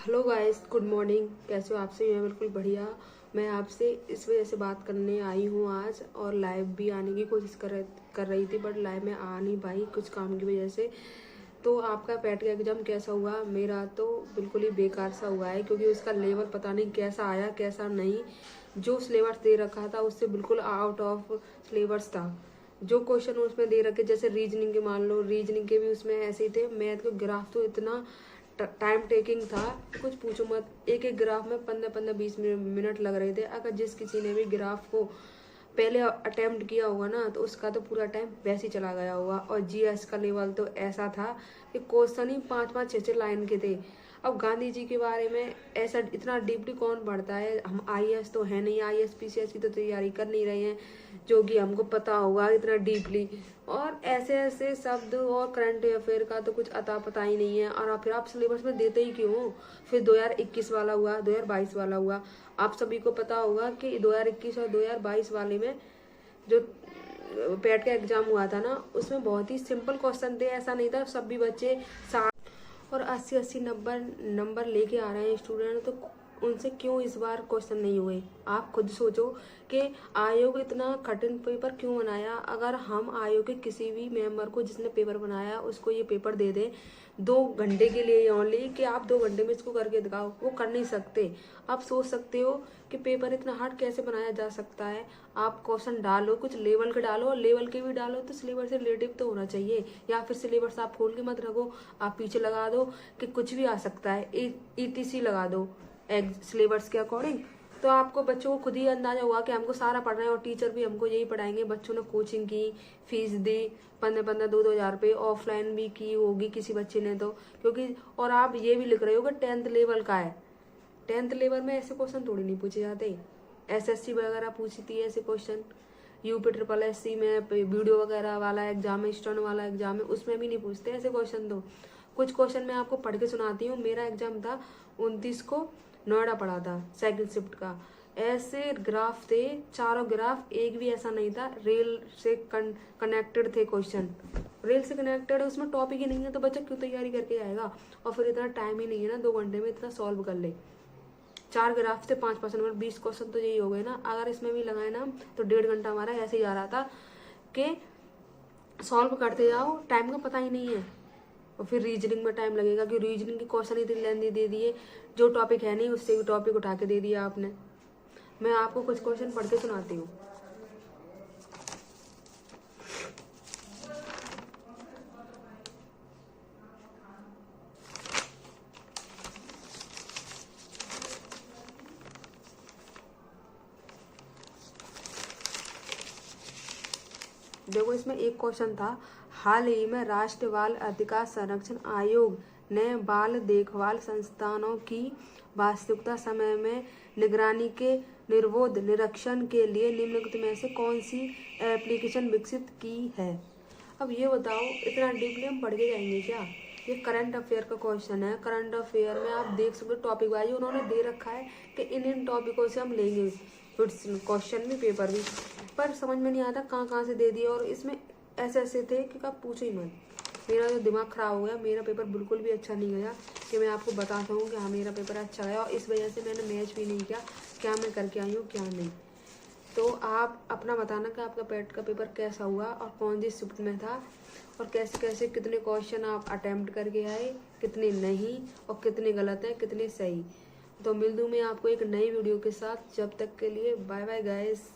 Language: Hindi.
Hello guys, good morning. कैसे हो आप से? मैं बिल्कुल बढ़िया। मैं आपसे इस वजह से बात करने आई हूँ आज, और लाइव भी आने की कोशिश कर रही थी, बट लाइव में आ नहीं पाई कुछ काम की वजह से। तो आपका पैट का एग्ज़ाम कैसा हुआ? मेरा तो बिल्कुल ही बेकार सा हुआ है, क्योंकि उसका लेवल पता नहीं कैसा आया कैसा नहीं। जो सिलेबस दे रखा था उससे बिल्कुल आउट ऑफ सिलेबस था। जो क्वेश्चन उसमें दे रखे, जैसे रीजनिंग के, मान लो रीजनिंग के भी उसमें ऐसे ही थे। मैथ के ग्राफ तो इतना टाइम टेकिंग था, कुछ पूछो मत। एक एक ग्राफ में 15-15 20 मिनट लग रहे थे। अगर जिस किसी ने भी ग्राफ को पहले अटेम्प्ट किया होगा ना, तो उसका तो पूरा टाइम वैसे ही चला गया होगा। और जीएस का लेवल तो ऐसा था कि क्वेश्चन ही 5-5 6 6 लाइन के थे। अब गांधी जी के बारे में ऐसा इतना डीपली कौन पढ़ता है? हम आईएएस तो है नहीं, आईएएस पीसीएस की तो तैयारी कर नहीं रहे हैं जो कि हमको पता होगा इतना डीपली। और ऐसे ऐसे शब्द और करंट अफेयर का तो कुछ अता पता ही नहीं है। और फिर आप सिलेबस में देते ही क्यों हो? फिर 2021 वाला हुआ, 2022 वाला हुआ। आप सभी को पता होगा कि 2021 और 2022 वाले में जो पैट का एग्जाम हुआ था ना, उसमें बहुत ही सिंपल क्वेश्चन थे। ऐसा नहीं था सभी बच्चे 60 और 80-80 नंबर लेके आ रहे हैं स्टूडेंट, तो उनसे क्यों इस बार क्वेश्चन नहीं हुए? आप खुद सोचो कि आयोग इतना कठिन पेपर क्यों बनाया। अगर हम आयोग के किसी भी मेंबर को जिसने पेपर बनाया उसको ये पेपर दे दें 2 घंटे के लिए ओनली, कि आप 2 घंटे में इसको करके दिखाओ, वो कर नहीं सकते। आप सोच सकते हो कि पेपर इतना हार्ड कैसे बनाया जा सकता है। आप क्वेश्चन डालो, कुछ लेवल के डालो, और लेवल के भी डालो तो सिलेबस से रिलेटिव तो होना चाहिए। या फिर सिलेबस आप खोल के मत रखो, आप पीछे लगा दो कि कुछ भी आ सकता है, ईटीसी लगा दो सिलेबस के अकॉर्डिंग। तो आपको बच्चों को खुद ही अंदाजा हुआ कि हमको सारा पढ़ना है, और टीचर भी हमको यही पढ़ाएंगे। बच्चों ने कोचिंग की, फीस दी 15-15 2-2 हज़ार रुपये, ऑफलाइन भी की होगी किसी बच्चे ने तो, क्योंकि और आप ये भी लिख रहे हो कि 10th लेवल का है। 10th लेवल में ऐसे क्वेश्चन थोड़ी नहीं पूछे जाते। एसएससी वगैरह पूछती है ऐसे क्वेश्चन। यूपी ट्रिपल एससी में वीडियो वगैरह वाला एग्जाम है, स्टर्न वाला एग्जाम है, उसमें भी नहीं पूछते ऐसे क्वेश्चन। तो कुछ क्वेश्चन मैं आपको पढ़ के सुनाती हूँ। मेरा एग्जाम था 29 को, नोएडा पढ़ा था, सेकंड शिफ्ट का। ऐसे ग्राफ थे, चारों ग्राफ, एक भी ऐसा नहीं था रेल से कनेक्टेड थे क्वेश्चन। रेल से कनेक्टेड है, उसमें टॉपिक ही नहीं है, तो बच्चा क्यों तैयारी करके आएगा? और फिर इतना टाइम ही नहीं है ना 2 घंटे में इतना सॉल्व कर ले। 4 ग्राफ से 5 नंबर, 20 क्वेश्चन तो यही हो गए ना। अगर इसमें भी लगाए ना तो 1.5 घंटा हमारा ऐसे ही आ रहा था कि सॉल्व करते जाओ, टाइम का पता ही नहीं है। और फिर रीजनिंग में टाइम लगेगा, कि रीजनिंग की क्वेश्चन इतनी लेंदी दे दिए, जो टॉपिक है नहीं उससे भी टॉपिक उठा के दे दिया आपने। मैं आपको कुछ क्वेश्चन पढ़ के सुनाती हूँ। देखो, इसमें एक क्वेश्चन था, हाल ही में राष्ट्रीय बाल अधिकार संरक्षण आयोग ने बाल देखभाल संस्थानों की वास्तविकता समय में निगरानी के निर्वोध निरीक्षण के लिए निम्नलिखित में से कौन सी एप्लीकेशन विकसित की है? अब ये बताओ, इतना डीपली हम पढ़ के जाएंगे क्या? ये करंट अफेयर का क्वेश्चन है। करंट अफेयर में आप देख सकते हो टॉपिक वाइज उन्होंने दे रखा है कि इन टॉपिकों से हम लेंगे क्वेश्चन भी, पेपर भी, पर समझ में नहीं आता कहाँ कहाँ से दे दिया। और इसमें ऐसे ऐसे थे कि आप पूछो ही मत। मेरा जो दिमाग खराब हो गया, मेरा पेपर बिल्कुल भी अच्छा नहीं गया कि मैं आपको बताता हूँ कि हाँ मेरा पेपर अच्छा गया। और इस वजह से मैंने मैच भी नहीं किया, क्या मैं करके आई हूँ क्या नहीं। तो आप अपना बताना कि आपका पैट का पेपर कैसा हुआ, और कौन सी शिफ्ट में था, और कैसे कैसे कितने क्वेश्चन आप अटेम्प्ट करके आए, कितने नहीं, और कितने गलत हैं कितने सही। तो मिल दूँ मैं आपको एक नई वीडियो के साथ। जब तक के लिए बाय बाय गाइस।